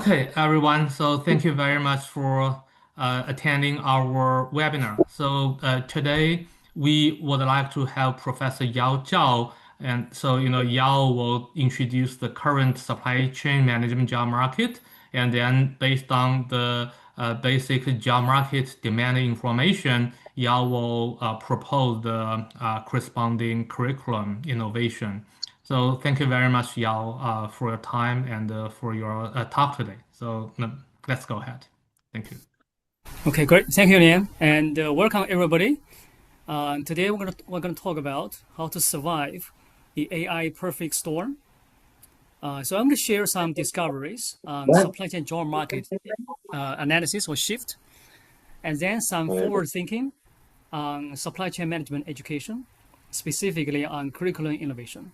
Okay, everyone. So thank you very much for attending our webinar. So today we would like to have Professor Yao Zhao, and so Yao will introduce the current supply chain management job market, and then based on the basic job market demand information, Yao will propose the corresponding curriculum innovation. So thank you very much, Yao, for your time and for your talk today. So let's go ahead. Thank you. Okay, great. Thank you, Liam, and welcome everybody. Today we're gonna talk about how to survive the AI perfect storm. So I'm going to share some discoveries on supply chain job market analysis or shift, and then some forward thinking on supply chain management education, specifically on curriculum innovation,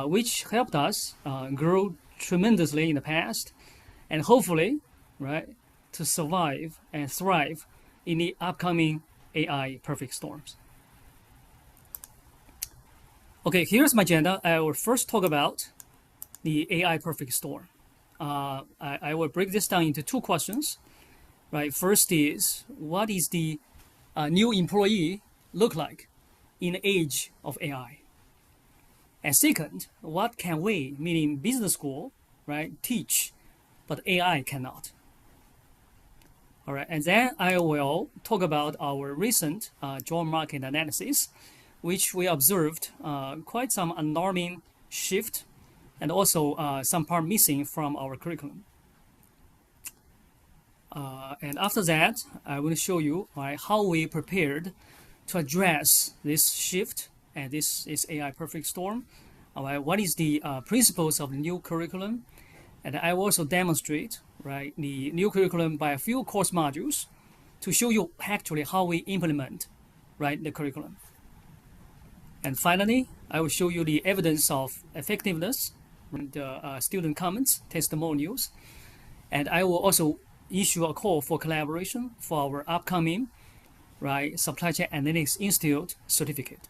which helped us grow tremendously in the past, and hopefully, right, to survive and thrive in the upcoming AI perfect storms. Okay, here's my agenda. I will first talk about the AI perfect storm. I will break this down into two questions. Right. First is what is the new employee look like in the age of AI? And second, what can we, meaning business school, right, teach, but AI cannot? All right, and then I will talk about our recent job market analysis, which we observed quite some alarming shift and also some part missing from our curriculum. And after that, I will show you how we prepared to address this shift and this AI perfect storm. What is the principles of the new curriculum? And I will also demonstrate the new curriculum by a few course modules to show you actually how we implement the curriculum. And finally, I will show you the evidence of effectiveness, the student comments, testimonials, and I will also issue a call for collaboration for our upcoming Supply Chain Analytics Institute certificate.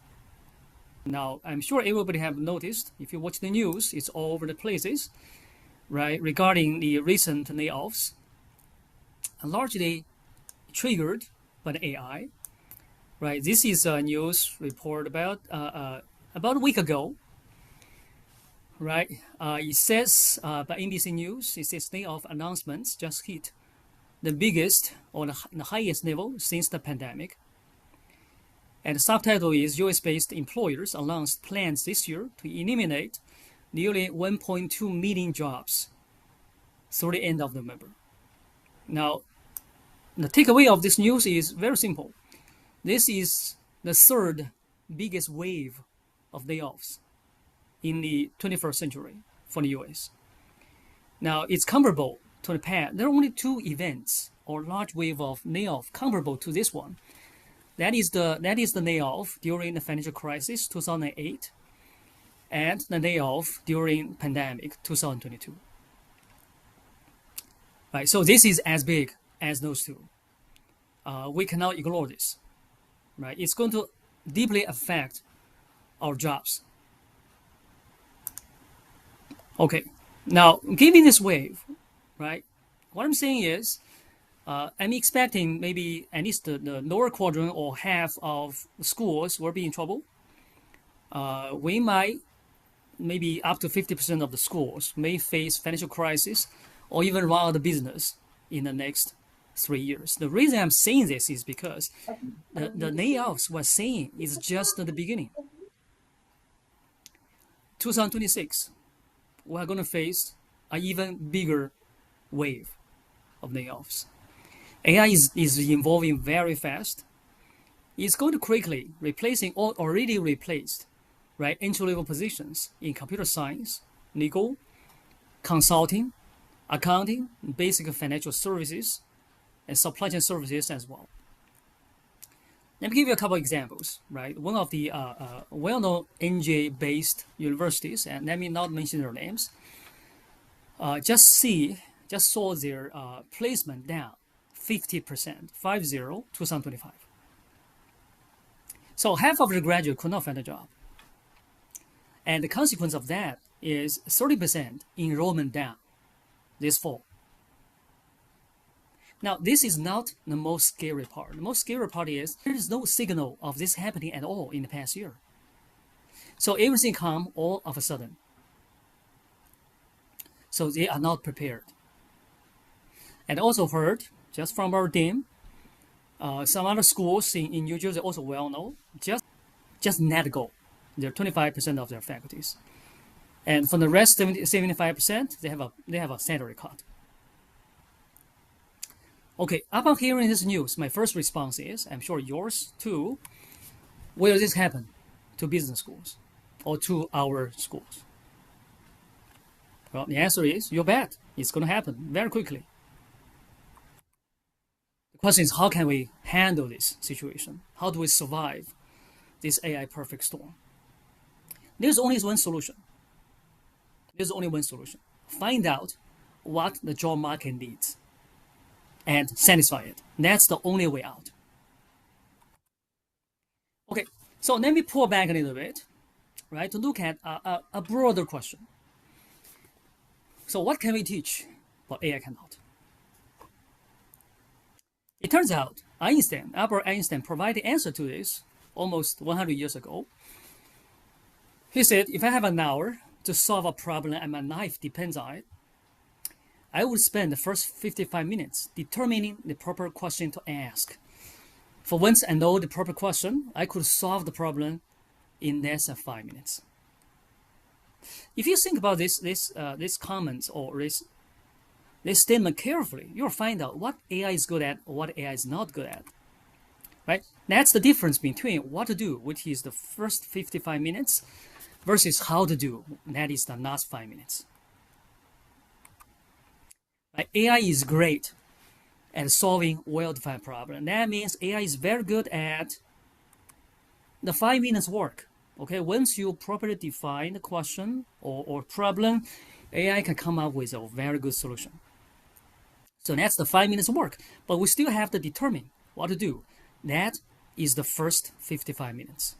Now, I'm sure everybody have noticed, if you watch the news, it's all over the places, regarding the recent layoffs, largely triggered by the AI. This is a news report about a week ago. It says by NBC News, it says layoff announcements just hit the biggest or the highest level since the pandemic. And the subtitle is US-based employers announced plans this year to eliminate nearly 1.2 million jobs through the end of November. Now, the takeaway of this news is very simple. This is the third biggest wave of layoffs in the 21st century for the US. Now, it's comparable to the past. There are only two events or large wave of layoff comparable to this one. That is the layoff during the financial crisis 2008 and the layoff during pandemic 2022. So this is as big as those two. We cannot ignore this. It's going to deeply affect our jobs. Okay, now given this wave, what I'm saying is, I'm expecting maybe at least the lower quadrant or half of schools will be in trouble. We might, maybe up to 50% of the schools may face financial crisis or even run out of business in the next 3 years. The reason I'm saying this is because the layoffs we're seeing is just the beginning. 2026, we're going to face an even bigger wave of layoffs. AI is evolving very fast. It's going to quickly replacing or already replaced entry-level positions in computer science, legal, consulting, accounting, basic financial services, and supply chain services as well. Let me give you a couple examples. One of the well-known NJ-based universities, and let me not mention their names, just saw their placement down 50%, 2025. So half of the graduate could not find a job. And the consequence of that is 30% enrollment down this fall. Now, this is not the most scary part. The most scary part is there is no signal of this happening at all in the past year. So everything come all of a sudden. So they are not prepared. And also heard, just from our team, some other schools in New Jersey also well know, just let go. They're 25% of their faculties. And for the rest, 75%, they have a salary cut. Okay, upon hearing this news, my first response is, I'm sure yours too, will this happen to business schools or to our schools? Well, the answer is, you bet, it's going to happen very quickly. The question is, how can we handle this situation? How do we survive this AI perfect storm? There's only one solution. Find out what the job market needs and satisfy it. That's the only way out. Okay, so let me pull back a little bit, right, to look at a broader question. So what can we teach what AI cannot? It turns out Albert Einstein provided the answer to this almost 100 years ago. He said, if I have an hour to solve a problem and my life depends on it, I would spend the first 55 minutes determining the proper question to ask. For once I know the proper question, I could solve the problem in less than 5 minutes. If you think about this comment or this statement carefully, you'll find out what AI is good at or what AI is not good at. Right? That's the difference between what to do, which is the first 55 minutes, versus how to do, that is the last 5 minutes. Right? AI is great at solving well-defined problems. That means AI is very good at the 5 minutes work. Okay, once you properly define the question or problem, AI can come up with a very good solution. So that's the 5 minutes work, but we still have to determine what to do. That is the first 55 minutes.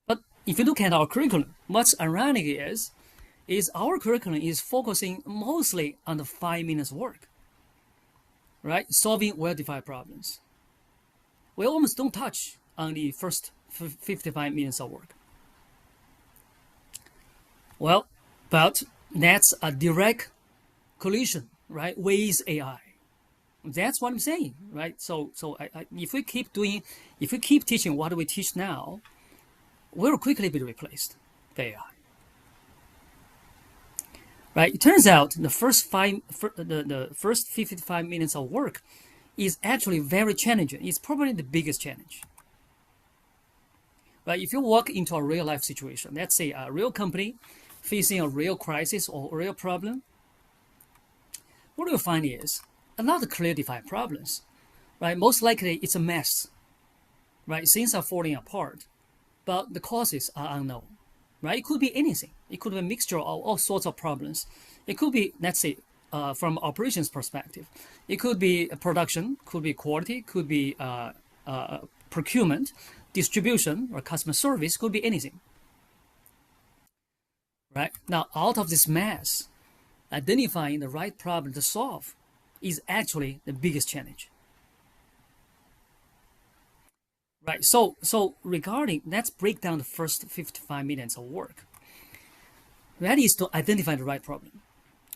But if you look at our curriculum, what's ironic is our curriculum is focusing mostly on the 5 minutes work, right? Solving well-defined problems. We almost don't touch on the first 55 minutes of work. Well, but that's a direct collision, right, with AI. That's what I'm saying, right? So if we keep teaching what we teach now, we'll quickly be replaced by AI. Right? It turns out the first 55 minutes of work is actually very challenging. It's probably the biggest challenge. Right? If you walk into a real life situation, let's say a real company facing a real crisis or a real problem, what you'll find is not clearly defined problems. Right? Most likely it's a mess. Right? Things are falling apart, but the causes are unknown. Right? It could be anything. It could be a mixture of all sorts of problems. It could be, let's say, from operations perspective, it could be production, could be quality, could be procurement, distribution, or customer service, could be anything. Right? Now, out of this mess, identifying the right problem to solve is actually the biggest challenge. Right, so let's break down the first 55 minutes of work. That is to identify the right problem,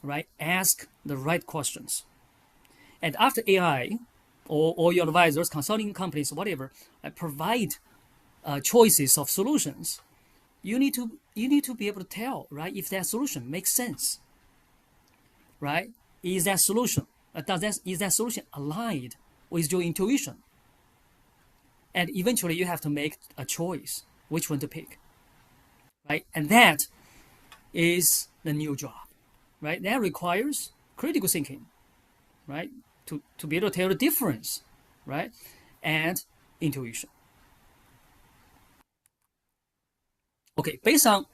right? Ask the right questions. And after AI or your advisors, consulting companies, whatever, provide choices of solutions, you need to be able to tell, right, if that solution makes sense, right? Is that solution aligned with your intuition? And eventually you have to make a choice, which one to pick, right? And that is the new job, right? That requires critical thinking, right? To be able to tell the difference, right? And intuition. Okay, based on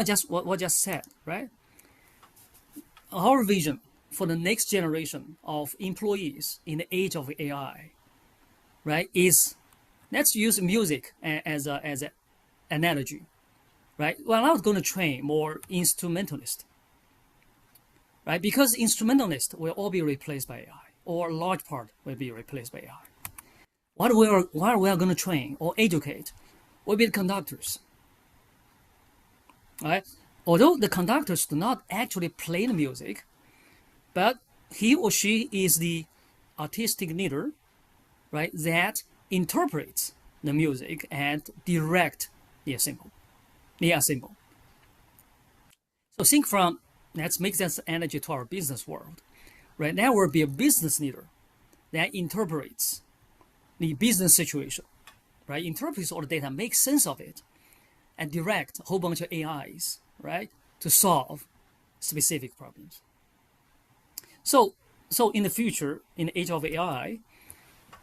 just what just said, right? Our vision for the next generation of employees in the age of AI, right, is, let's use music as an analogy, right? We're not going to train more instrumentalists. right? Because instrumentalists will all be replaced by AI, or a large part will be replaced by AI. What we are going to train or educate will be the conductors, right? Although the conductors do not actually play the music, but he or she is the artistic leader, right? That interprets the music and direct the assembly. So think from, let's make that analogy to our business world, right? There will be a business leader that interprets the business situation, right? Interprets all the data, makes sense of it, and direct a whole bunch of AIs, right, to solve specific problems. So in the future, in the age of AI,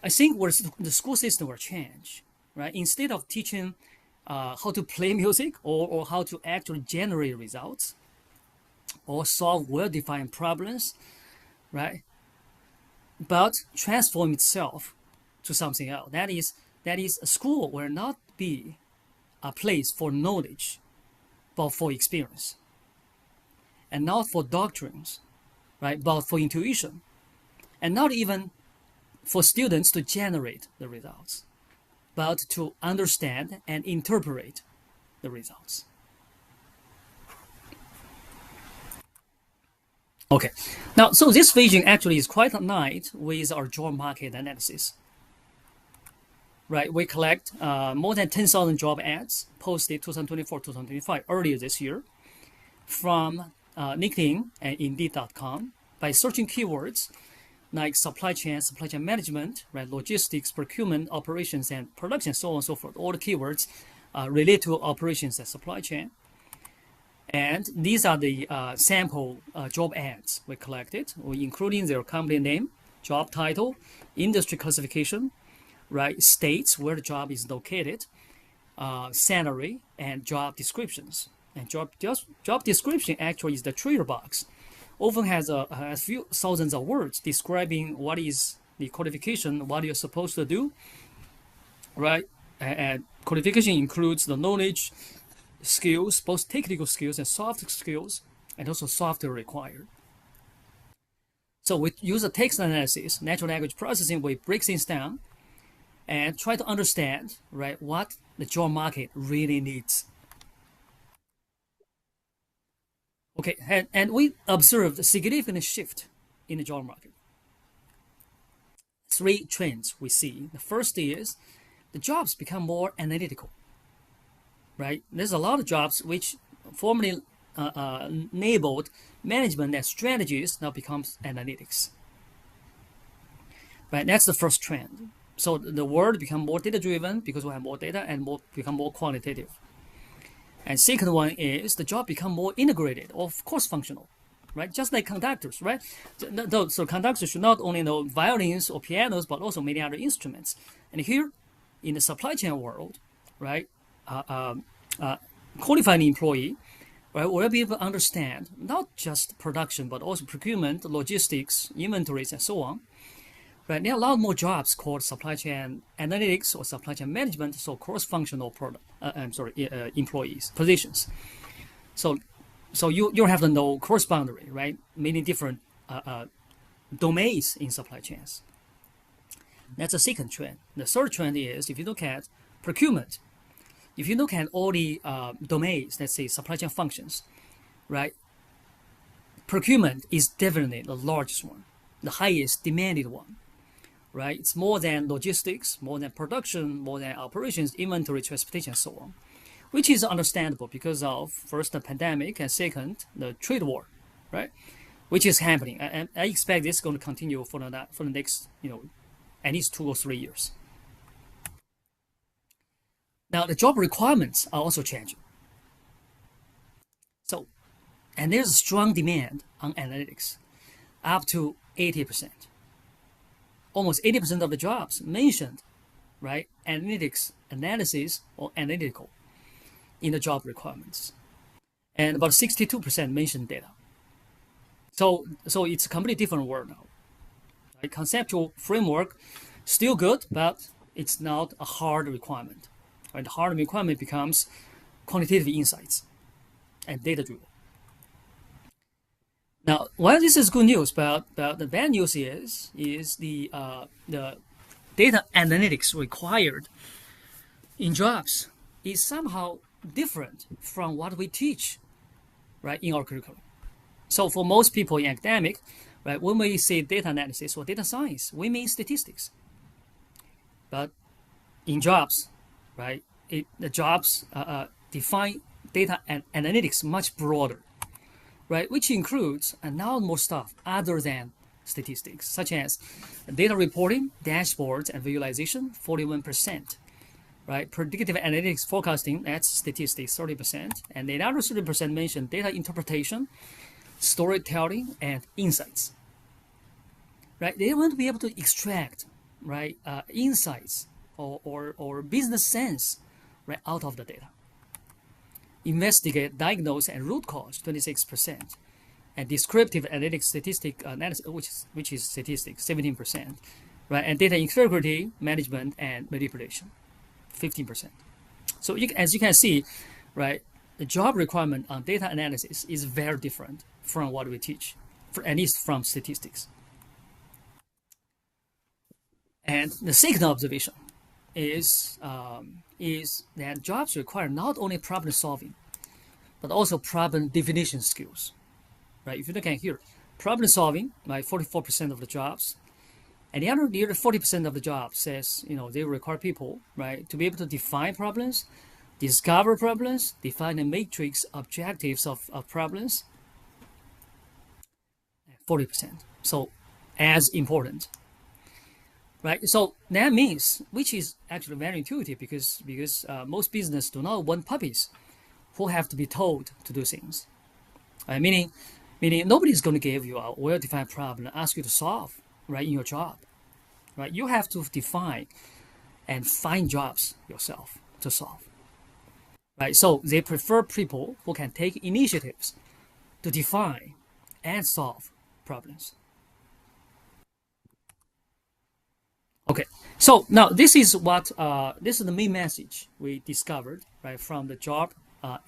I think the school system will change, right? Instead of teaching how to play music or how to actually generate results or solve well-defined problems, right? But transform itself to something else. That is, a school will not be a place for knowledge, but for experience, and not for doctrines, right? But for intuition, and not even for students to generate the results, but to understand and interpret the results. Okay, now, so this vision actually is quite aligned with our job market analysis. Right, we collect more than 10,000 job ads posted 2024-2025 earlier this year from LinkedIn and Indeed.com by searching keywords like supply chain management, right, logistics, procurement, operations, and production, so on and so forth. All the keywords relate to operations and supply chain. And these are the sample job ads we collected, including their company name, job title, industry classification, right, states where the job is located, salary, and job descriptions. And job description actually is the trailer box. Often has a few thousands of words describing what is the qualification, what you're supposed to do, right? And qualification includes the knowledge, skills, both technical skills and soft skills, and also software required. So we use a text analysis, natural language processing, we break things down and try to understand, right, what the job market really needs. Okay, and we observed a significant shift in the job market. 3 trends we see. The first is the jobs become more analytical, right? There's a lot of jobs which formerly enabled management and strategies now becomes analytics, right? That's the first trend. So the world become more data-driven because we have more data and become more quantitative. And second one is the job become more integrated, of course functional, right? Just like conductors, right? So conductors should not only know violins or pianos, but also many other instruments. And here, in the supply chain world, right, qualified employee, right, will be able to understand not just production, but also procurement, logistics, inventories, and so on. Right, there are a lot more jobs called supply chain analytics or supply chain management, so cross-functional employees positions. So you have to know cross-boundary, right? Many different domains in supply chains. That's the second trend. The third trend is if you look at procurement, if you look at all the domains, let's say supply chain functions, right? Procurement is definitely the largest one, the highest demanded one. Right, it's more than logistics, more than production, more than operations, inventory, transportation, and so on, which is understandable because of first the pandemic and second the trade war, right, which is happening. And I expect this is going to continue for the next, at least 2 or 3 years. Now the job requirements are also changing. So, and there's a strong demand on analytics, up to 80%. Almost 80% of the jobs mentioned, right, analysis or analytical in the job requirements. And about 62% mentioned data. So it's a completely different world now. Right? Conceptual framework, still good, but it's not a hard requirement. Right? The hard requirement becomes quantitative insights and data-driven. Now, while this is good news, but the bad news is the data analytics required in jobs is somehow different from what we teach, right, in our curriculum. So for most people in academic, right, when we say data analysis or data science, we mean statistics. But in jobs, right, the jobs define data and analytics much broader, right, which includes a lot more stuff other than statistics, such as data reporting, dashboards, and visualization, 41%. Right, predictive analytics forecasting, that's statistics, 30%, and the other 30% mention data interpretation, storytelling, and insights. Right, they want to be able to extract right insights or business sense right out of the data. Investigate, diagnose, and root cause, 26%, and descriptive analytics, statistic analysis, which is statistics, 17%, right, and data integrity management and manipulation, 15%. So as you can see, right, the job requirement on data analysis is very different from what we teach, at least from statistics. And the second observation is that jobs require not only problem solving, but also problem definition skills. Right? If you look at here, problem solving, right, 44% of the jobs, and the other 40% of the jobs says, they require people, right, to be able to define problems, discover problems, define a matrix objectives of problems. 40%. So as important. Right, so that means, which is actually very intuitive because most business do not want puppies who have to be told to do things. Meaning nobody's going to give you a well-defined problem and ask you to solve right in your job. Right, you have to define and find jobs yourself to solve. Right, so they prefer people who can take initiatives to define and solve problems. Okay, so now this is the main message we discovered right from the job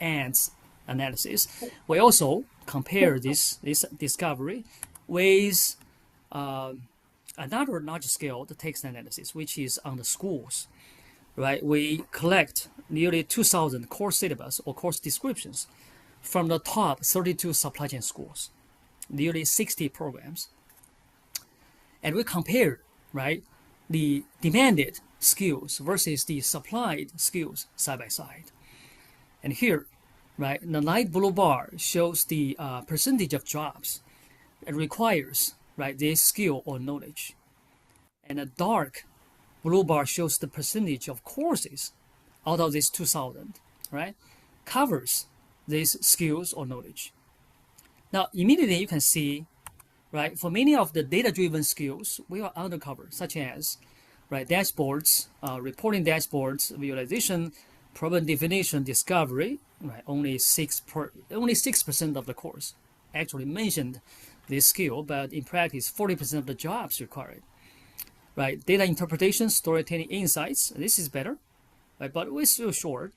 ants analysis. We also compare this discovery with another large scale text analysis, which is on the schools. Right, we collect nearly 2,000 course syllabus or course descriptions from the top 32 supply chain schools, nearly 60 programs, and we compare right the demanded skills versus the supplied skills side by side. And here, right, the light blue bar shows the percentage of jobs that requires right this skill or knowledge, and the dark blue bar shows the percentage of courses out of these 2,000, right, covers these skills or knowledge. Now, immediately you can see, right, for many of the data-driven skills, we are undercovered, such as, right, dashboards, reporting dashboards, visualization, problem definition, discovery. Right, only 6% of the course actually mentioned this skill, but in practice, 40% of the jobs required. Right, data interpretation, storytelling, insights. This is better, right, but we're still short.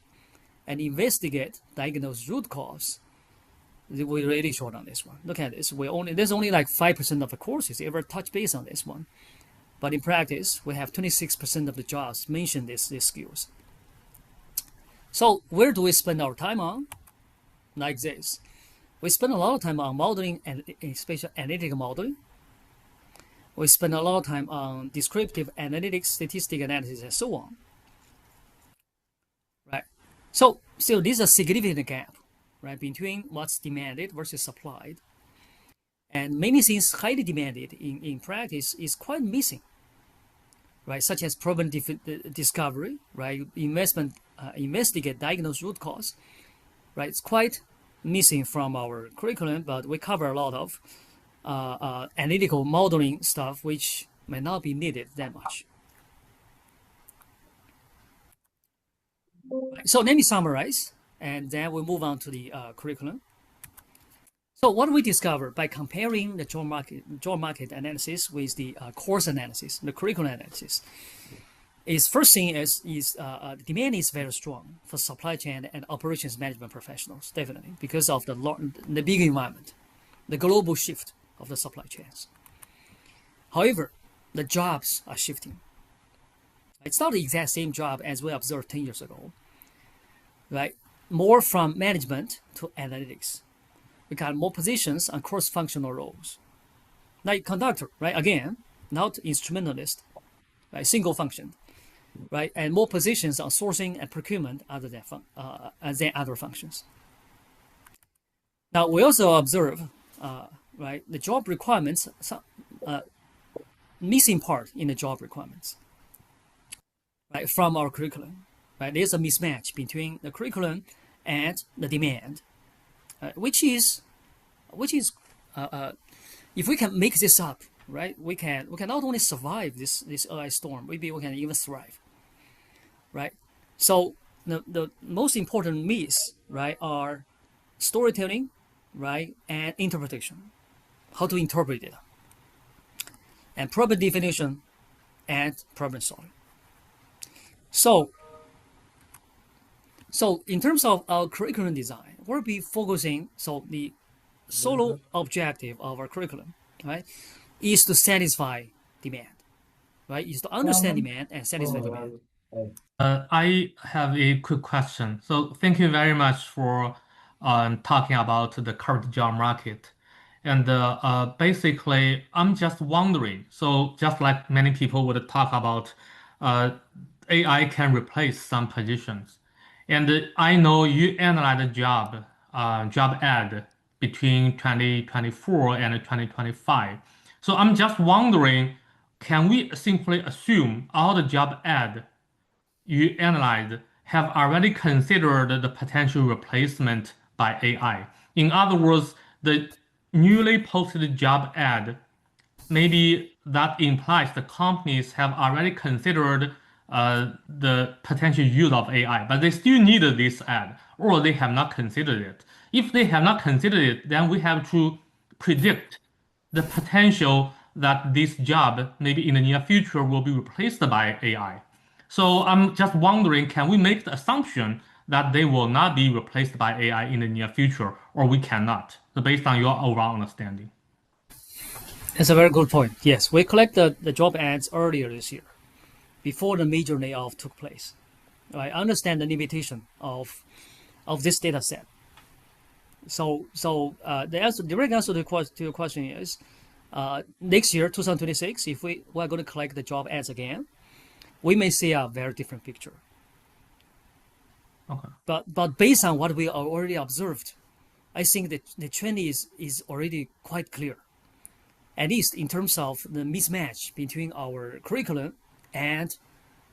And investigate, diagnose root cause. We're really short on this one. Look at this. There's only like 5% of the courses ever touch base on this one. But in practice, we have 26% of the jobs mention these skills. So where do we spend our time on? Like this. We spend a lot of time on modeling and spatial analytical modeling. We spend a lot of time on descriptive analytics, statistic analysis, and so on. Right. So still, there's a significant gap, right, between what's demanded versus supplied. And many things highly demanded in practice is quite missing, right, such as problem discovery, right, investigate, diagnose root cause, right, it's quite missing from our curriculum, but we cover a lot of analytical modeling stuff which may not be needed that much. Right, so let me summarize, and then we'll move on to the curriculum. So what we discovered by comparing the job market analysis with the course analysis, the curriculum analysis, is first thing is the demand is very strong for supply chain and operations management professionals, definitely, because of the big environment, the global shift of the supply chains. However, the jobs are shifting. It's not the exact same job as we observed 10 years ago, right? More from management to analytics. We got more positions on cross-functional roles. Like conductor, right? Again, not instrumentalist, right? Single function, right? And more positions on sourcing and procurement other than other functions. Now, we also observe, right, the job requirements, missing part in the job requirements, right, from our curriculum. Right, there's a mismatch between the curriculum and the demand, which is, if we can make this up, right, we can not only survive this AI storm, maybe we can even thrive, right? So the most important myths, right, are storytelling, right, and interpretation, how to interpret it, and problem definition and problem solving. So in terms of our curriculum design, we'll be focusing, so the solo objective of our curriculum, right, is to satisfy demand, right, is to understand demand and satisfy demand. I have a quick question. So thank you very much for talking about the current job market. And basically, I'm just wondering, so just like many people would talk about, uh, AI can replace some positions. And I know you analyze the job ad between 2024 and 2025. So I'm just wondering, can we simply assume all the job ad you analyzed have already considered the potential replacement by AI? In other words, the newly posted job ad, maybe that implies the companies have already considered the potential use of AI, but they still need this ad, or they have not considered it. If they have not considered it, then we have to predict the potential that this job, maybe in the near future, will be replaced by AI. So I'm just wondering, can we make the assumption that they will not be replaced by AI in the near future, or we cannot, so based on your overall understanding? That's a very good point. Yes, we collected the job ads earlier this year, before the major layoff took place. I understand the limitation of this data set. So the direct answer to your question is, next year, 2026, if we're going to collect the job ads again, we may see a very different picture. Okay. But based on what we already observed, I think that the trend is already quite clear, at least in terms of the mismatch between our curriculum and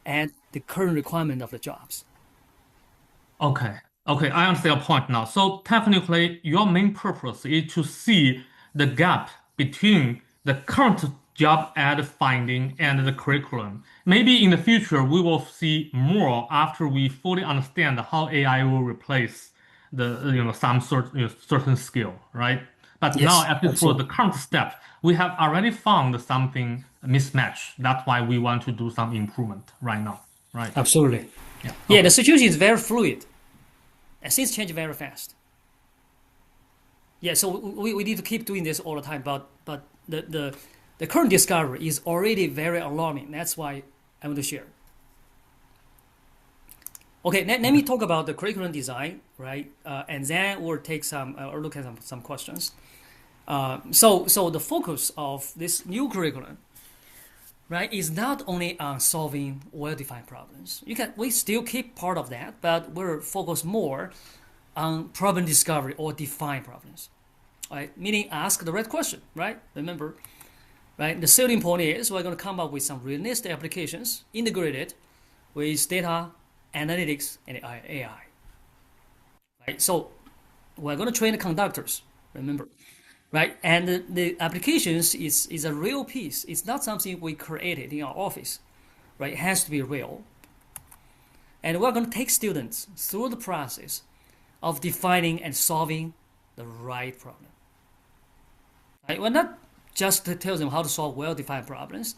the current requirement of the jobs. Okay. Okay, I understand your point now. So technically, your main purpose is to see the gap between the current job ad finding and the curriculum. Maybe in the future, we will see more after we fully understand how AI will replace some certain skill, right? But now, Yes, at least for the absolutely. current step, we have already found something mismatch. That's why we want to do some improvement right now, right? Absolutely. Yeah. Yeah, Okay. the situation is very fluid and things change very fast. Yeah, so we need to keep doing this all the time, but the current discovery is already very alarming. That's why I want to share. Okay, let me talk about the curriculum design, right? And then we'll take or look at some questions. So the focus of this new curriculum, right, is not only on solving well-defined problems. We still keep part of that, but we're focused more on problem discovery or define problems, right? Meaning ask the right question, right? Remember, right? The selling point is we're going to come up with some realistic applications integrated with data analytics and AI, right? So we're going to train the conductors, remember, right? And the applications is a real piece. It's not something we created in our office, right? It has to be real. And we're going to take students through the process of defining and solving the right problem. Right? We're not just to tell them how to solve well-defined problems,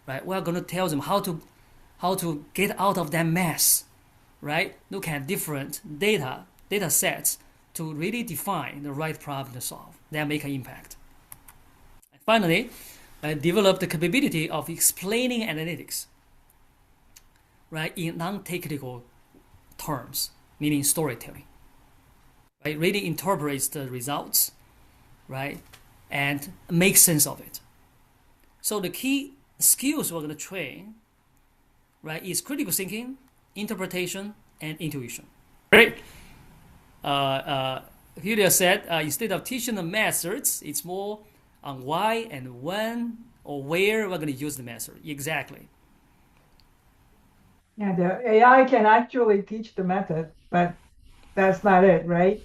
right? We're going to tell them how to get out of that mess, right? Look at different data sets to really define the right problem to solve. that make an impact. And finally, develop the capability of explaining analytics, right, in non-technical terms, meaning storytelling. Right, really interprets the results, right, and make sense of it. So the key skills we're going to train, right, is critical thinking, interpretation, and intuition. Great. Julia said instead of teaching the methods, it's more on why and when or where we're going to use the method. Exactly. Yeah, the AI can actually teach the method, but that's not it, right?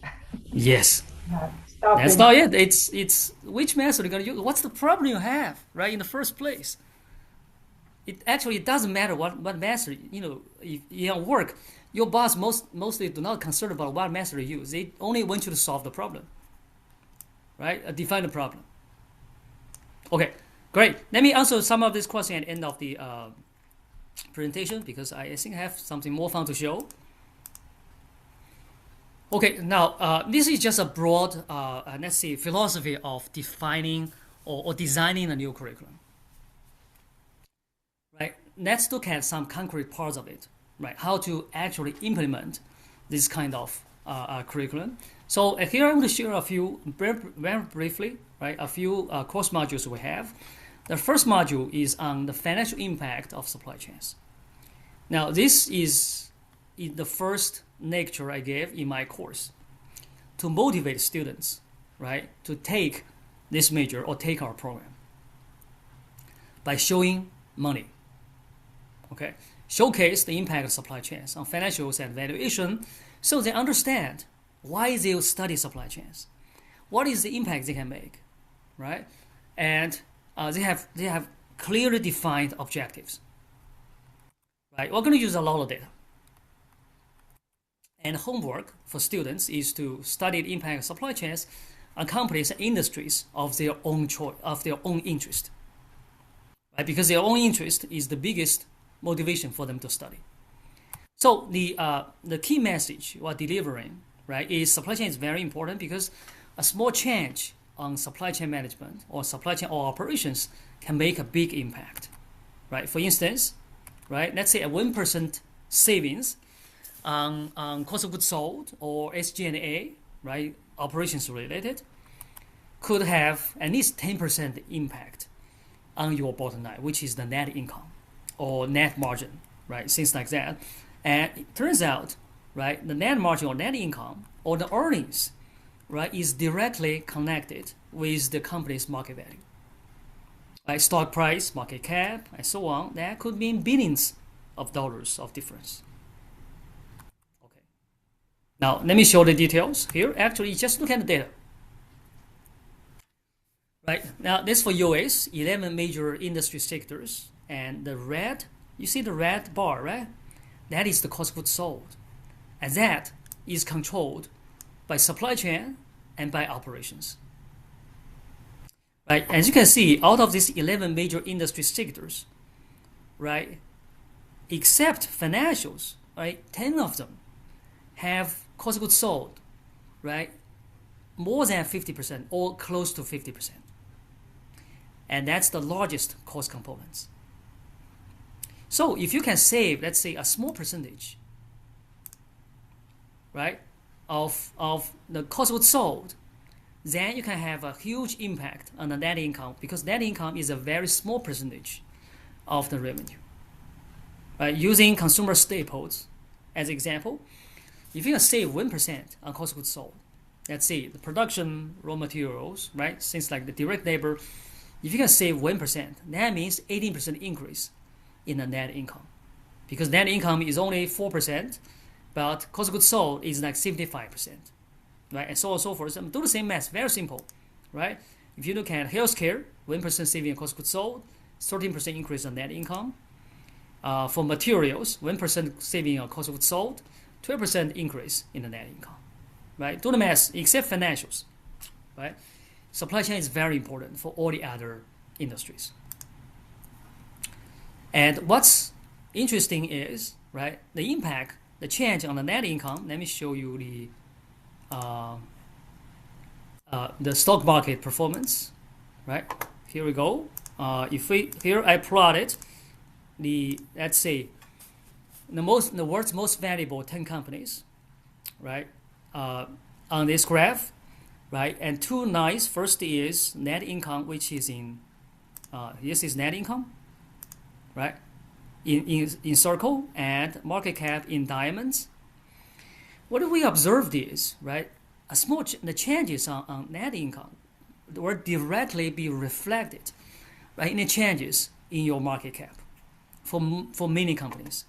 Yes. That's Stopping. not it. It's which method you're going to use. What's the problem you have, right, in the first place? It doesn't matter what method, if you work, your boss mostly do not concern about what method you use. They only want you to solve the problem, right? Define the problem. Okay, great. Let me answer some of this question at the end of the presentation because I think I have something more fun to show. Okay, now this is just a broad, let's say, philosophy of defining or designing a new curriculum. Right? Let's look at some concrete parts of it. Right? How to actually implement this kind of curriculum. So here I'm going to share a few very briefly, right? A few course modules we have. The first module is on the financial impact of supply chains. Now this is the first lecture I gave in my course to motivate students, right, to take this major or take our program by showing money. Okay, showcase the impact of supply chains on financials and valuation, so they understand why they study supply chains, what is the impact they can make, right, and they have clearly defined objectives. Right, we're going to use a lot of data. And homework for students is to study the impact of supply chains on companies and industries of their own choice, of their own interest. Right? Because their own interest is the biggest motivation for them to study. So the key message we're delivering, right, is supply chain is very important because a small change on supply chain management or supply chain or operations can make a big impact. Right? For instance, right, let's say a 1% savings on cost of goods sold or SG&A, right, operations related, could have at least 10% impact on your bottom line, which is the net income or net margin, right, things like that. And it turns out, right, the net margin or net income or the earnings, right, is directly connected with the company's market value. Right, stock price, market cap, and so on. That could mean billions of dollars of difference. Now, let me show the details here. Actually, just look at the data. Right, now this for US, 11 major industry sectors. And the red, you see the red bar, right? That is the cost of goods sold. And that is controlled by supply chain and by operations. Right, as you can see, out of these 11 major industry sectors, right, except financials, right, 10 of them have cost of goods sold, right, more than 50% or close to 50%. And that's the largest cost components. So if you can save, let's say, a small percentage, right, of the cost of goods sold, then you can have a huge impact on the net income because net income is a very small percentage of the revenue. Right? Using consumer staples as example, if you can save 1% on cost of goods sold, let's say the production raw materials, right, things like the direct labor, if you can save 1%, that means 18% increase in the net income. Because net income is only 4%, but cost of goods sold is like 75%. Right, and so on and so forth. So do the same math, very simple, right? If you look at healthcare, 1% saving in cost of goods sold, 13% increase on net income. For materials, 1% saving on cost of goods sold, 12% increase in the net income, right? Do the math, except financials, right? Supply chain is very important for all the other industries. And what's interesting is, right, the impact, the change on the net income. Let me show you the stock market performance, right? Here we go. Here I plotted let's say the world's most valuable 10 companies, right? On this graph, right? And two lines. First is net income, which is this is net income, right? In circle, and market cap in diamonds. What do we observed is, right? The changes on net income will directly be reflected, right, in the changes in your market cap for many companies,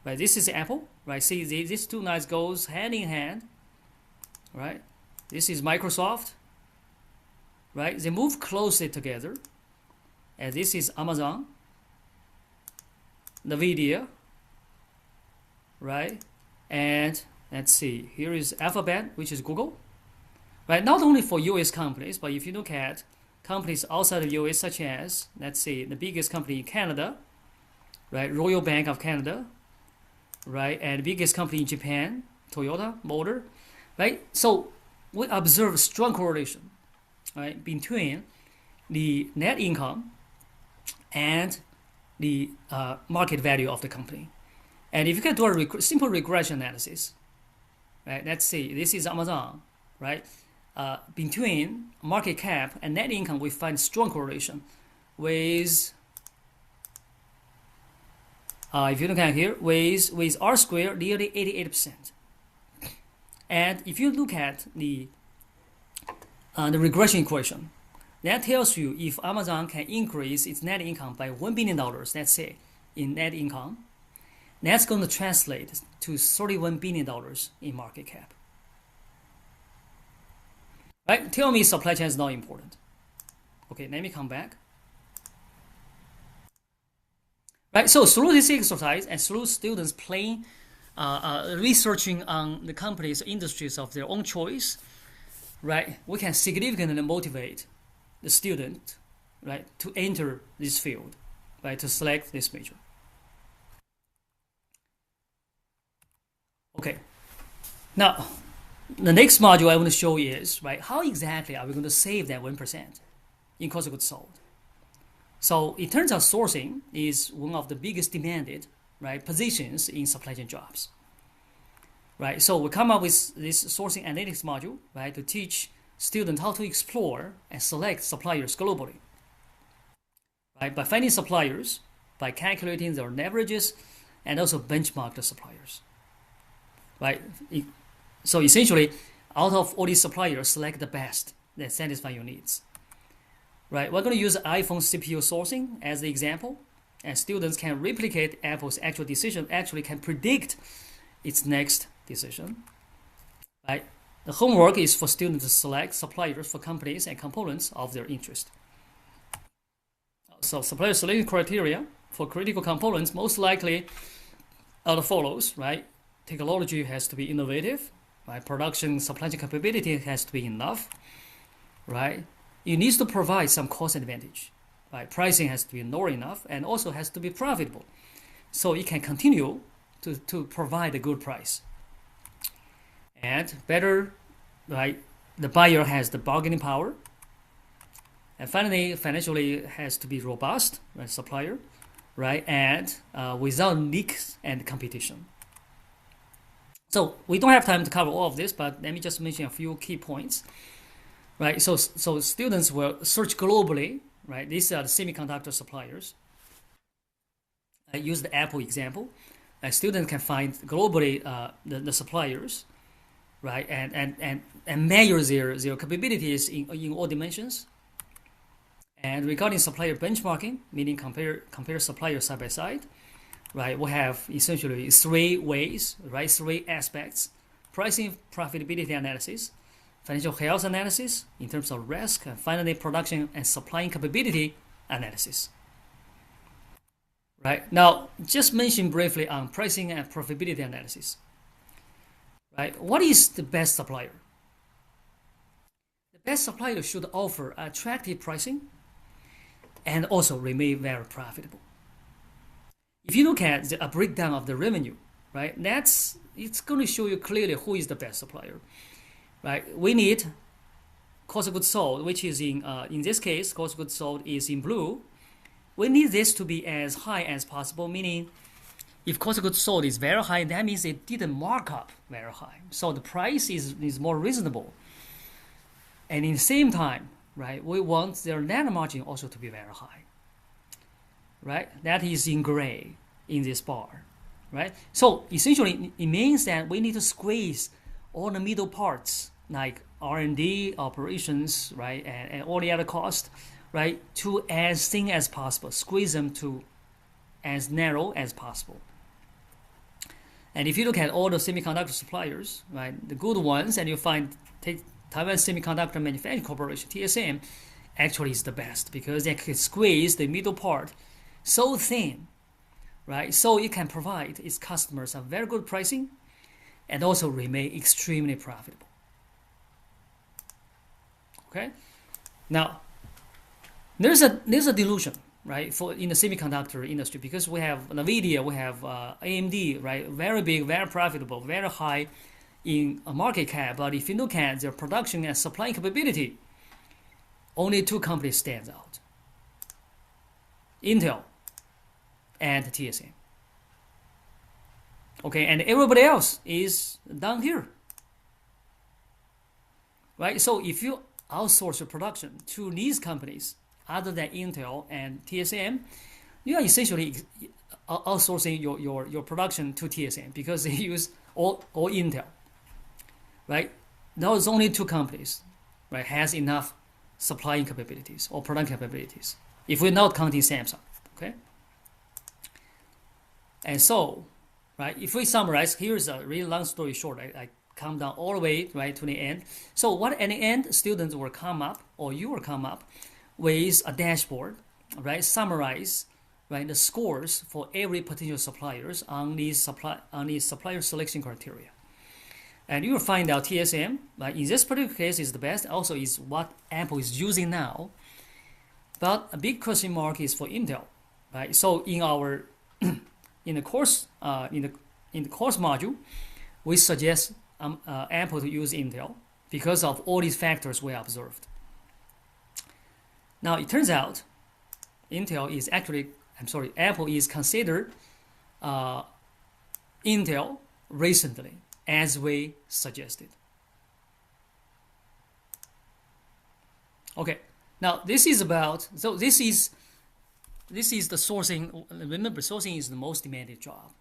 right? This is Apple, right? See, these two lines goes hand in hand, right? This is Microsoft, right? They move closely together, and this is Amazon, NVIDIA, right? And let's see, here is Alphabet, which is Google, right? Not only for US companies, but if you look at companies outside of US, such as, let's see, the biggest company in Canada, right? Royal Bank of Canada, right? And the biggest company in Japan, Toyota Motor, right? So we observe strong correlation, right, between the net income and the market value of the company. And if you can do a simple regression analysis, right? Let's see, this is Amazon, right? Between market cap and net income, we find strong correlation with, if you look at here, with R squared nearly 88%. And if you look at the regression equation, that tells you if Amazon can increase its net income by $1 billion, let's say, in net income, that's going to translate to $31 billion in market cap. Right? Tell me supply chain is not important. Okay, let me come back. Right, so through this exercise and through students playing, researching on the companies, industries of their own choice, right, we can significantly motivate the student, right, to enter this field, right, to select this major. Okay, now the next module I want to show is, right, how exactly are we going to save that 1% in cost of goods sold? So it turns out sourcing is one of the biggest demanded, right, positions in supply chain jobs. Right, so we come up with this sourcing analytics module, right, to teach students how to explore and select suppliers globally. Right, by finding suppliers, by calculating their leverages, and also benchmark the suppliers. Right, so essentially, out of all these suppliers, select the best that satisfy your needs. Right, we're going to use iPhone CPU sourcing as the example, and students can replicate Apple's actual decision, actually can predict its next decision. Right, the homework is for students to select suppliers for companies and components of their interest. So supplier selection criteria for critical components most likely are the follows, right? Technology has to be innovative, right? Production supply chain capability has to be enough, right? It needs to provide some cost advantage, right? Pricing has to be low enough and also has to be profitable, so it can continue to provide a good price. And better, right? The buyer has the bargaining power. And finally, financially has to be robust, right? Supplier, right? And without leaks and competition. So we don't have time to cover all of this, but let me just mention a few key points. Right, so students will search globally, right? These are the semiconductor suppliers. I use the Apple example. A student can find globally the suppliers, right? And measure their capabilities in all dimensions. And regarding supplier benchmarking, meaning compare suppliers side by side, right? We have essentially three ways, right? Three aspects: pricing, profitability analysis, financial health analysis in terms of risk, and finally production and supplying capability analysis. Right, now just mention briefly on pricing and profitability analysis. Right, what is the best supplier? The best supplier should offer attractive pricing and also remain very profitable. If you look at a breakdown of the revenue, right, it's going to show you clearly who is the best supplier. Right, we need cost of goods sold, which is in this case, cost of goods sold is in blue. We need this to be as high as possible, meaning if cost of goods sold is very high, that means it didn't mark up very high. So the price is more reasonable. And in the same time, right, we want their net margin also to be very high. Right? That is in gray in this bar. Right? So essentially, it means that we need to squeeze all the middle parts, like R&D, operations, right, and all the other costs, right, to as thin as possible, squeeze them to as narrow as possible. And if you look at all the semiconductor suppliers, right, the good ones, and you find Taiwan Semiconductor Manufacturing Corporation, TSM, actually is the best because they can squeeze the middle part so thin, right, so it can provide its customers a very good pricing and also remain extremely profitable. Okay, now there's a delusion, right, for in the semiconductor industry because we have NVIDIA, we have AMD, right, very big, very profitable, very high in a market cap. But if you look at their production and supply capability, only two companies stand out: Intel and TSM. Okay, and everybody else is down here, right? So if you outsource your production to these companies other than Intel and TSM, you are essentially outsourcing your production to TSM because they use all Intel, right? Those only two companies, right, has enough supplying capabilities or product capabilities. If we're not counting Samsung, okay? And so, right, if we summarize, here's a really long story short. I come down all the way, right, to the end. So what at the end, students will come up, or you will come up with a dashboard, right, summarize, right, the scores for every potential suppliers on these supplier selection criteria. And you will find out TSM, right, in this particular case is the best, also is what Apple is using now. But a big question mark is for Intel, right? So in our in the course module, we suggest Apple to use Intel because of all these factors we observed. Now it turns out Apple is considered Intel recently as we suggested. Okay, now this is the sourcing. Remember, sourcing is the most demanded job,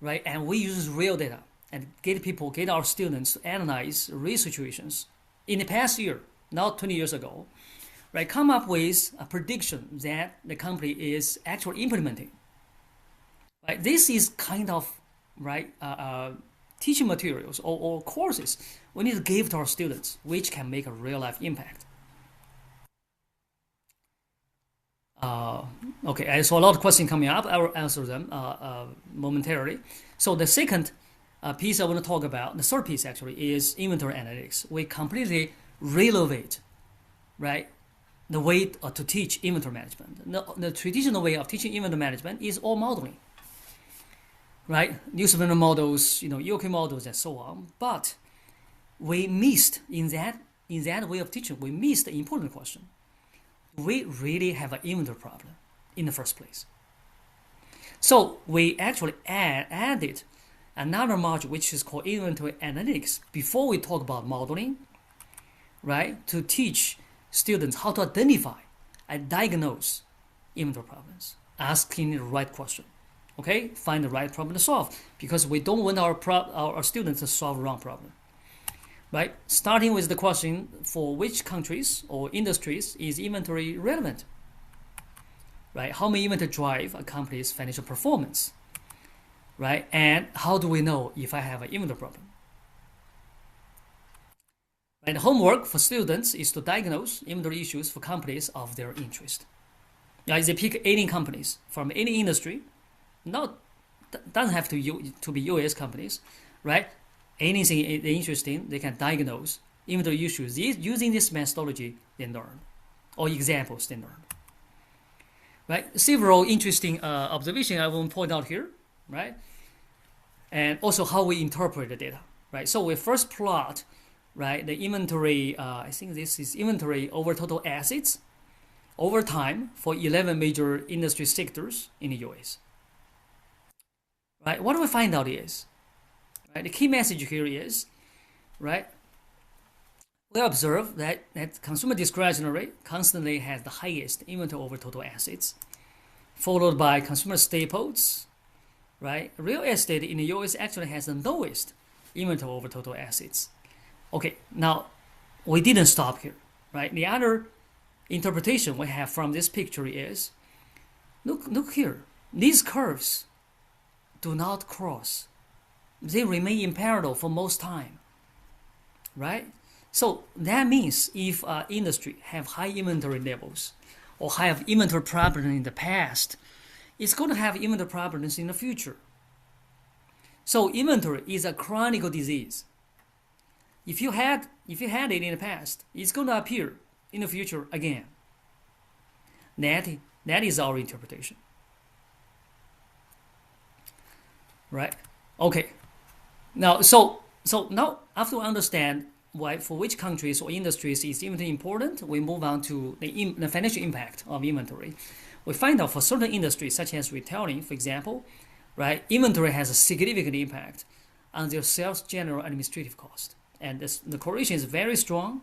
right? And we use real data and get our students to analyze real situations in the past year, not 20 years ago, right? Come up with a prediction that the company is actually implementing. Right? This is kind of right teaching materials or courses we need to give to our students, which can make a real life impact. Okay, I saw a lot of questions coming up. I will answer them momentarily. So the second piece I want to talk about, the third piece actually, is inventory analytics. We completely renovate, right, the way to teach inventory management. The traditional way of teaching inventory management is all modeling, right? Use of models, EOQ models, and so on. But we missed in that way of teaching. We missed the important question. We really have an inventory problem in the first place. So we actually added another module which is called inventory analytics before we talk about modeling, right? To teach students how to identify and diagnose inventory problems, asking the right question. Okay, find the right problem to solve because we don't want our students to solve the wrong problem. Right? Starting with the question, for which countries or industries is inventory relevant? Right? How may inventory drive a company's financial performance? Right? And how do we know if I have an inventory problem? And homework for students is to diagnose inventory issues for companies of their interest. Now, they pick any companies from any industry, doesn't have to be US companies, right? Anything they're interested in, they can diagnose inventory issues using this methodology they learn, or examples they learn. Right? Several interesting observations I will point out here, right? And also how we interpret the data, right? So we first plot, right? The inventory, I think this is inventory over total assets over time for 11 major industry sectors in the US. Right? What do we find out is, right? The key message here is, right? We observe that consumer discretionary constantly has the highest inventory over total assets, followed by consumer staples, right? Real estate in the US actually has the lowest inventory over total assets. Okay, now we didn't stop here, right? The other interpretation we have from this picture is, look here, these curves do not cross. They remain in parallel for most time, right? So that means if industry have high inventory levels or have inventory problems in the past, it's going to have inventory problems in the future. So inventory is a chronic disease. If you had it in the past, it's going to appear in the future again. That is our interpretation. Right? Okay. Now, so now after we understand why for which countries or industries is inventory important, we move on to the financial impact of inventory. We find out for certain industries such as retailing, for example, right, inventory has a significant impact on their sales general administrative cost, and the correlation is very strong,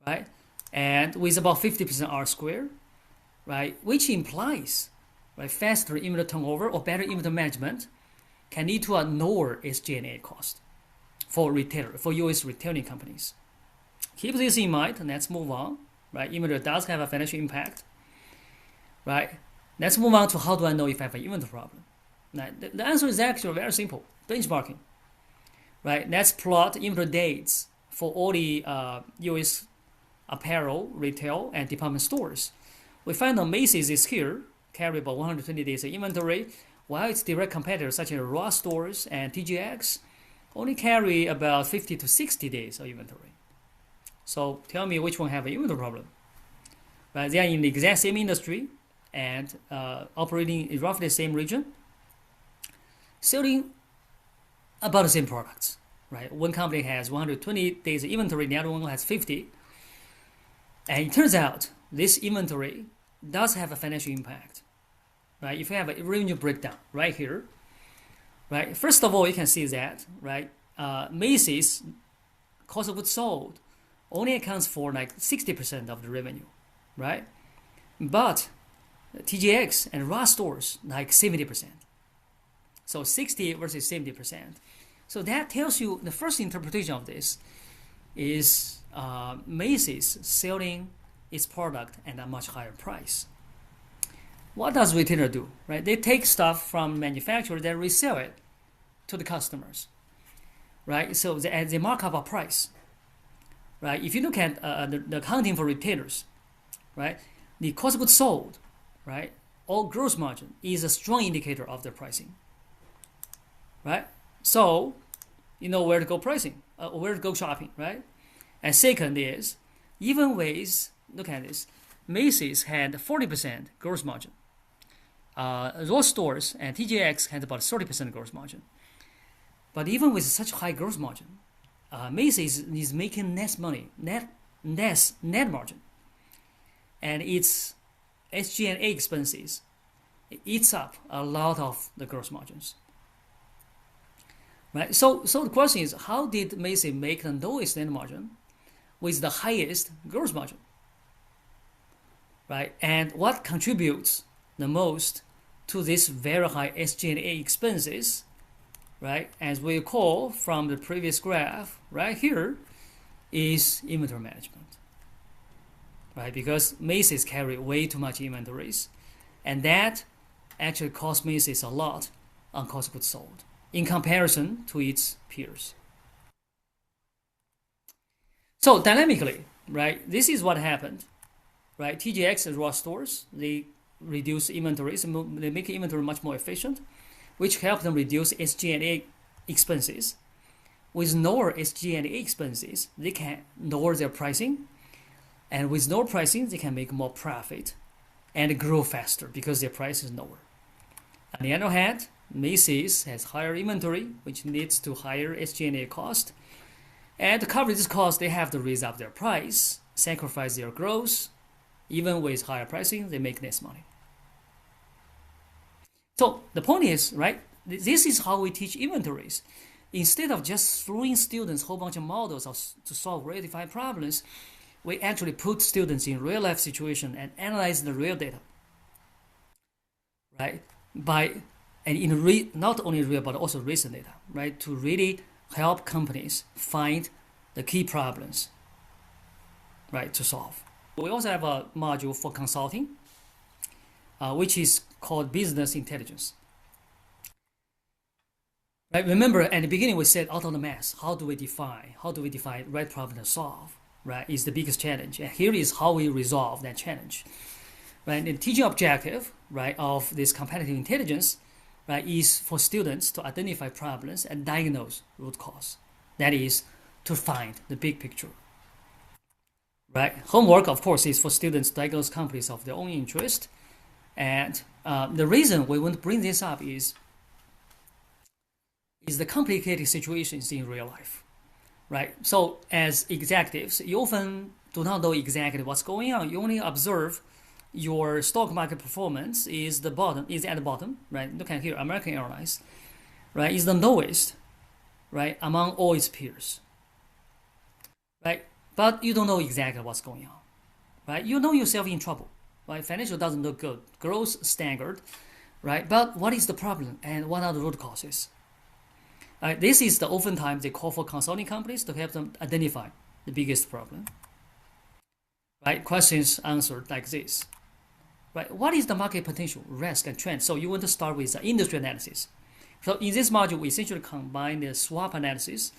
right? And with about 50% R squared, right, which implies, right, faster inventory turnover or better inventory management can lead to a lower SG&A cost for US retailing companies. Keep this in mind, and let's move on. Right, inventory does have a financial impact. Right, let's move on to how do I know if I have an inventory problem. Now, the answer is actually very simple: benchmarking. Right, let's plot inventory dates for all the US apparel, retail, and department stores. We find that Macy's is here, carry about 120 days of inventory, while its direct competitors such as Ross stores and TJX only carry about 50 to 60 days of inventory. So tell me which one have an inventory problem. Right, they are in the exact same industry and operating in roughly the same region, selling about the same products. Right, one company has 120 days of inventory, the other one has 50. And it turns out this inventory does have a financial impact. Right, if you have a revenue breakdown right here, right, first of all, you can see that, right, Macy's cost of goods sold only accounts for like 60% of the revenue, right? But TJX and Ross stores like 70%. So 60 versus 70%. So that tells you the first interpretation of this is Macy's selling its product at a much higher price. What does retailer do? Right? They take stuff from manufacturer, they resell it to the customers. Right? So they mark up a price. Right? If you look at the accounting for retailers, right, the cost of goods sold, right, or gross margin is a strong indicator of their pricing. Right? So you know where to go pricing, where to go shopping, right? And second is, even with, look at this, Macy's had 40% gross margin. Ross stores and TJX had about 30% gross margin. But even with such high gross margin, Macy's is making less money, net margin. And its SG&A expenses, it eats up a lot of the gross margins. Right? So the question is, how did Macy's make the lowest net margin with the highest gross margin? Right? And what contributes the most to this very high SG&A expenses, right? As we recall from the previous graph, right here, is inventory management. Right? Because Macy's carry way too much inventories, and that actually costs Macy's a lot on cost of goods sold in comparison to its peers. So dynamically, right, this is what happened. Right, TJX and Ross stores, they reduce inventories, and they make inventory much more efficient, which helps them reduce SG&A expenses. With lower SG&A expenses, they can lower their pricing, and with lower pricing, they can make more profit and grow faster because their price is lower. On the other hand, Macy's has higher inventory, which leads to higher SG&A cost, And to cover this cost, they have to raise up their price, sacrifice their growth. Even with higher pricing, they make less money. So the point is, right, this is how we teach inventories. Instead of just throwing students a whole bunch of models to solve real defined problems, we actually put students in real life situation and analyze the real data, right? Not only real but also recent data, right? To really help companies find the key problems, right, to solve. We also have a module for consulting, which is called business intelligence. Right? Remember, at the beginning we said out of the math, how do we define right problem to solve? Right, is the biggest challenge, and here is how we resolve that challenge. Right, the teaching objective, right, of this competitive intelligence, right, is for students to identify problems and diagnose root cause. That is to find the big picture. Right, homework, of course, is for students to diagnose companies of their own interest, and the reason we want to bring this up is the complicated situations in real life, right? So as executives, you often do not know exactly what's going on. You only observe your stock market performance is at the bottom, right? Look at here, American Airlines, right, is the lowest, right, among all its peers, right? But you don't know exactly what's going on, right? You know yourself in trouble, right? Financial doesn't look good, growth staggered, right? But what is the problem and what are the root causes? This is the oftentimes they call for consulting companies to help them identify the biggest problem. Right? Questions answered like this. Right? What is the market potential, risk, and trend? So you want to start with the industry analysis. So in this module, we essentially combine the SWOT analysis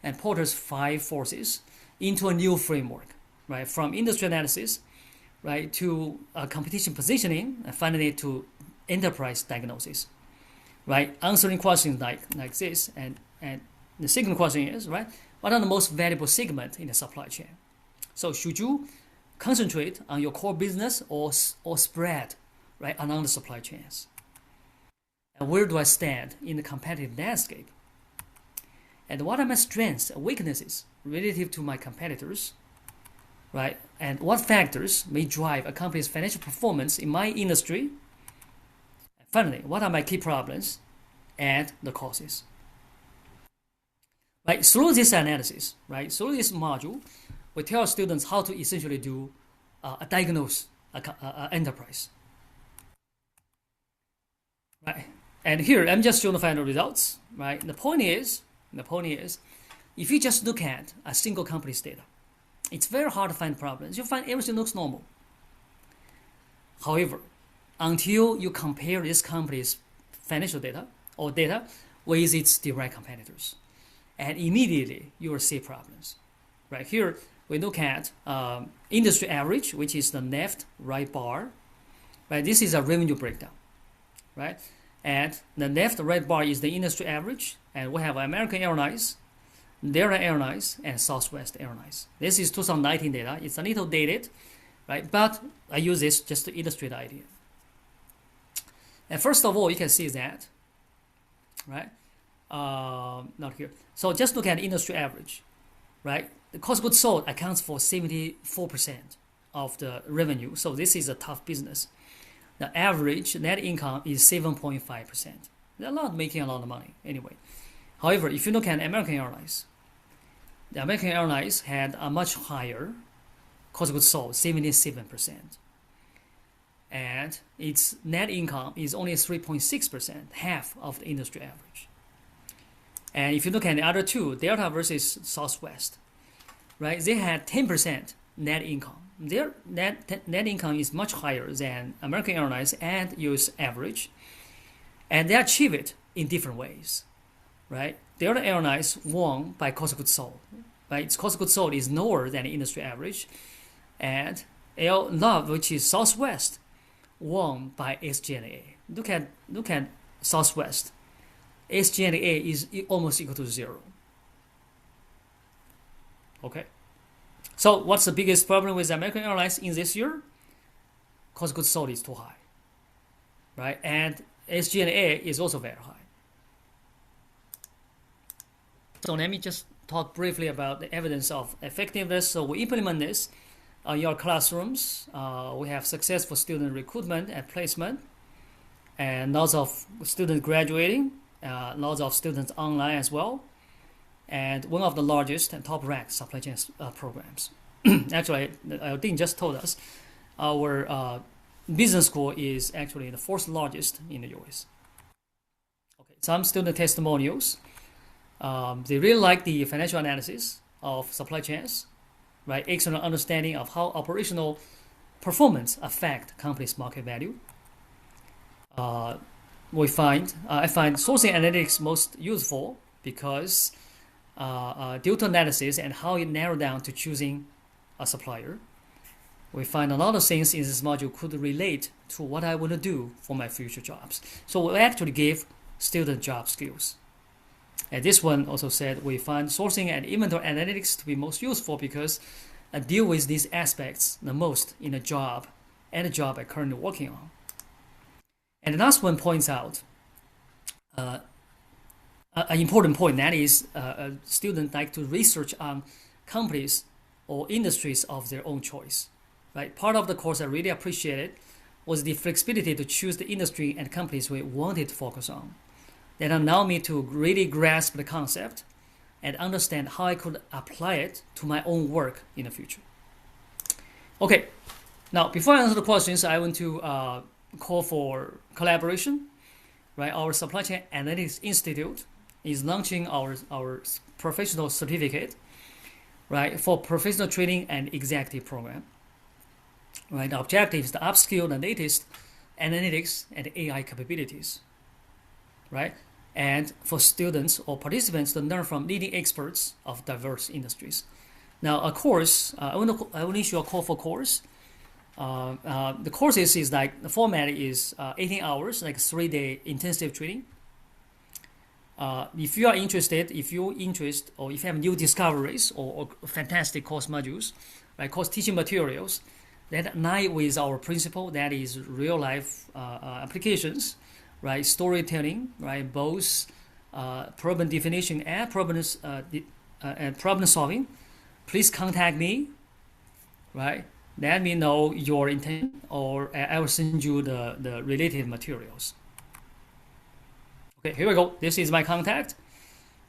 and Porter's 5 forces into a new framework, right? From industry analysis, right, to competition positioning, and finally to enterprise diagnosis. Right, answering questions like this, and the second question is, right, what are the most valuable segments in the supply chain? So should you concentrate on your core business or spread, right, along the supply chains? And where do I stand in the competitive landscape? And what are my strengths and weaknesses relative to my competitors? Right, and what factors may drive a company's financial performance in my industry? Finally, what are my key problems and the causes? Right, through this analysis, right, through this module, we tell students how to essentially do a diagnose enterprise. Right, and here I'm just showing the final results. Right, the point is, if you just look at a single company's data, it's very hard to find problems. You find everything looks normal. However, until you compare this company's financial data or data with its direct competitors, and immediately you will see problems. Right here, we look at industry average, which is the left right bar. Right, this is a revenue breakdown. Right, and the left right bar is the industry average, and we have American Airlines, Delta Airlines, and Southwest Airlines. This is 2019 data. It's a little dated, right? But I use this just to illustrate the idea. And first of all, you can see that, right? Not here. So just look at industry average, right? The cost of goods sold accounts for 74% of the revenue. So this is a tough business. The average net income is 7.5%. They're not making a lot of money anyway. However, if you look at American Airlines, the American Airlines had a much higher cost of goods sold, 77%. And its net income is only 3.6%, half of the industry average. And if you look at the other two, Delta versus Southwest, right? They had 10% net income. Their net income is much higher than American Airlines and US average, and they achieve it in different ways, right? Delta Airlines won by cost of goods sold, right? Its cost of goods sold is lower than the industry average, and Love, which is Southwest, won by SG&A. Look at Southwest. SG&A is almost equal to 0. Okay. So what's the biggest problem with American Airlines in this year? Cost of goods sold is too high, right? And SG&A is also very high. So let me just talk briefly about the evidence of effectiveness. So we implement this in your classrooms. We have successful student recruitment and placement, and lots of students graduating, lots of students online as well, and one of the largest and top ranked supply chain programs. Actually, Dean just told us our business school is actually the fourth largest in the US. Okay, some student testimonials. They really like the financial analysis of supply chains, right? Excellent understanding of how operational performance affect company's market value. Uh, I find sourcing analytics most useful because due to analysis and how it narrowed down to choosing a supplier. We find a lot of things in this module could relate to what I want to do for my future jobs. So we actually give student job skills. And this one also said we find sourcing and inventory analytics to be most useful because I deal with these aspects the most in a job and a job I'm currently working on. And the last one points out an important point, that is students like to research on companies or industries of their own choice. Right? Part of the course I really appreciated was the flexibility to choose the industry and companies we wanted to focus on. That allowed me to really grasp the concept and understand how I could apply it to my own work in the future. Okay, now before I answer the questions, I want to call for collaboration. Right, our Supply Chain Analytics Institute is launching our professional certificate, right, for professional training and executive program. Right, the objective is to upskill the latest analytics and AI capabilities. Right, and for students or participants to learn from leading experts of diverse industries. Now, a course, I want to issue a call for course. The course is like the format is 18 hours, like 3-day intensive training. If you are interested, or if you have new discoveries or fantastic course modules, right, course teaching materials that align with our principle, that is real life applications, right, storytelling, right, both problem definition and problem solving, please contact me, right? Let me know your intent, or I will send you the related materials. Okay, here we go. This is my contact,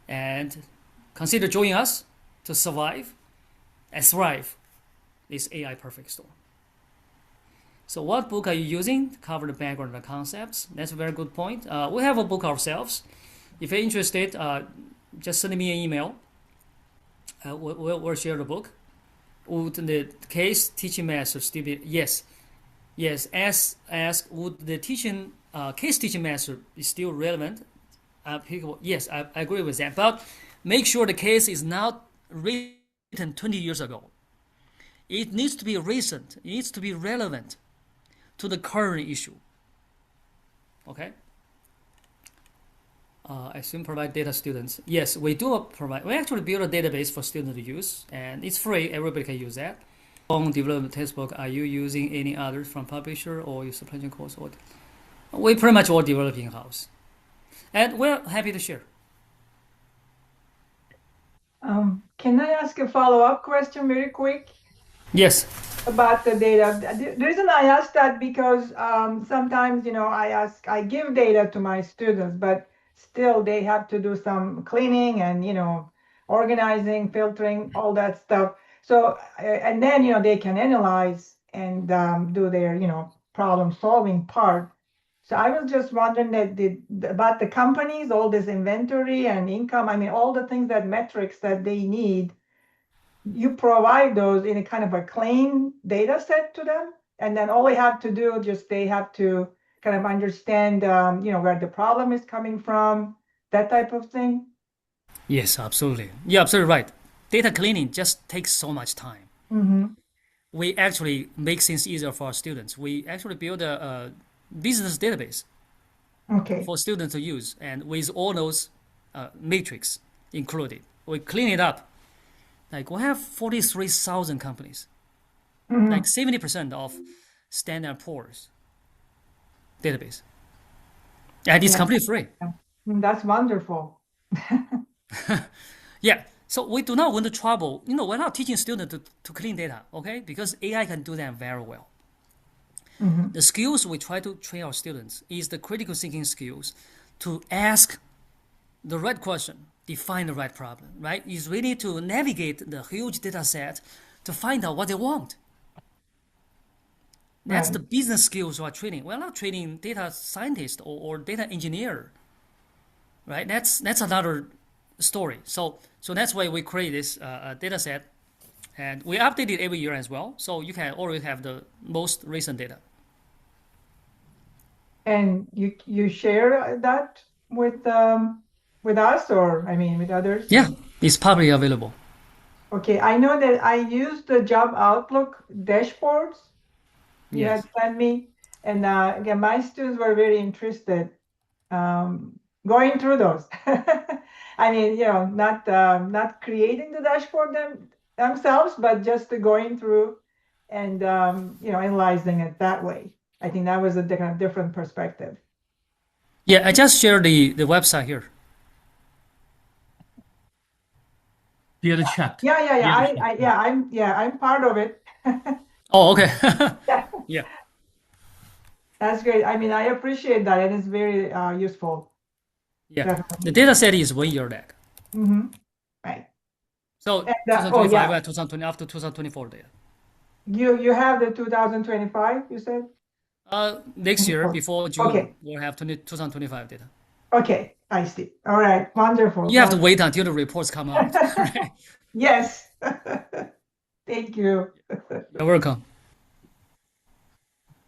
and consider joining us to survive and thrive this AI perfect storm. So what book are you using to cover the background and the concepts? That's a very good point. We have a book ourselves. If you're interested, just send me an email. We'll share the book. Would the case teaching method still be? Yes. Ask would the case teaching method be still relevant, applicable? Yes, I agree with that. But make sure the case is not written 20 years ago. It needs to be recent. It needs to be relevant to the current issue. Okay. I assume provide data students. Yes, we do provide. We actually build a database for students to use, and it's free. Everybody can use that. On development textbook, are you using any others from publisher or your supply chain course? Or we pretty much all develop in house, and we're happy to share. Can I ask a follow-up question very quick Yes. about the data? The reason I ask that because sometimes, I give data to my students, but still they have to do some cleaning and, organizing, filtering, all that stuff. So, and then, they can analyze and do their, problem solving part. So I was just wondering about the companies, all this inventory and income, I mean, all the things, that metrics that they need, you provide those in a kind of a clean data set to them. And then all they have to do, they have to kind of understand, where the problem is coming from, that type of thing. Yes, absolutely. You're absolutely right. Data cleaning just takes so much time. Mm-hmm. We actually make things easier for our students. We actually build a business database Okay. for students to use, and with all those matrix included, we clean it up. Like we have 43,000 companies, Mm-hmm. like 70% of Standard Poor's database, and it's Yeah. completely free. That's wonderful. Yeah. So we do not want to trouble. We're not teaching students to clean data, okay? Because AI can do that very well. Hmm. The skills we try to train our students is the critical thinking skills to ask the right question, define the right problem, right? Is really to navigate the huge data set to find out what they want. That's Right. the business skills we're training. We're not training data scientist or data engineer, right? That's another story. So that's why we create this data set, and we update it every year as well. So you can already have the most recent data. And you share that with us, or I mean with others? Yeah, it's publicly available. Okay, I know that I used the job outlook dashboards you had Yes. sent me, and again, my students were very interested um, going through those. I mean, not creating the dashboard themselves, but just going through and analyzing it that way. I think that was a kind of different perspective. Yeah, I just shared the website here. Via the chat. Yeah, yeah, yeah. Via the chat. Yeah. I'm part of it. Oh, okay. Yeah, Yeah, that's great. I mean, I appreciate that, and it's very useful, yeah. The definitely. data set is 1 year back. Hmm. Right. So And oh 2025 yeah, and 2020 after 2024 data. you have the 2025, you said? Next year, 24. before June, Okay. we'll have 2025 data. Okay, I see. All right, wonderful. You have to Well, wait until the reports come out, right? yes. Thank you. You're welcome.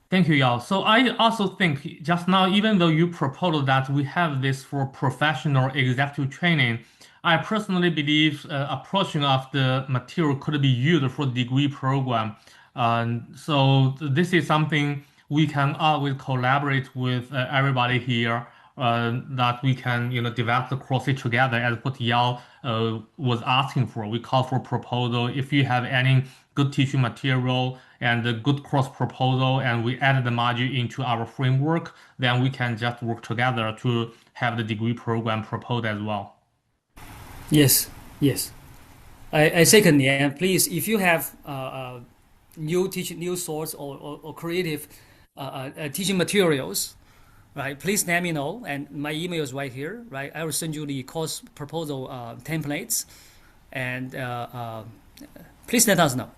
Thank you, Yao. So I also think just now, even though you proposed that we have this for professional executive training, I personally believe approaching of the material could be used for degree program. So this is something we can always collaborate with everybody here. That we can, develop the courses together as what Yao was asking for. We call for proposal. If you have any good teaching material and a good course proposal, and we add the module into our framework, then we can just work together to have the degree program proposed as well. Yes, yes. I second, yeah. Please, if you have new source or creative teaching materials, right? Please let me know, and my email is right here, right? I will send you the course proposal templates, and please let us know.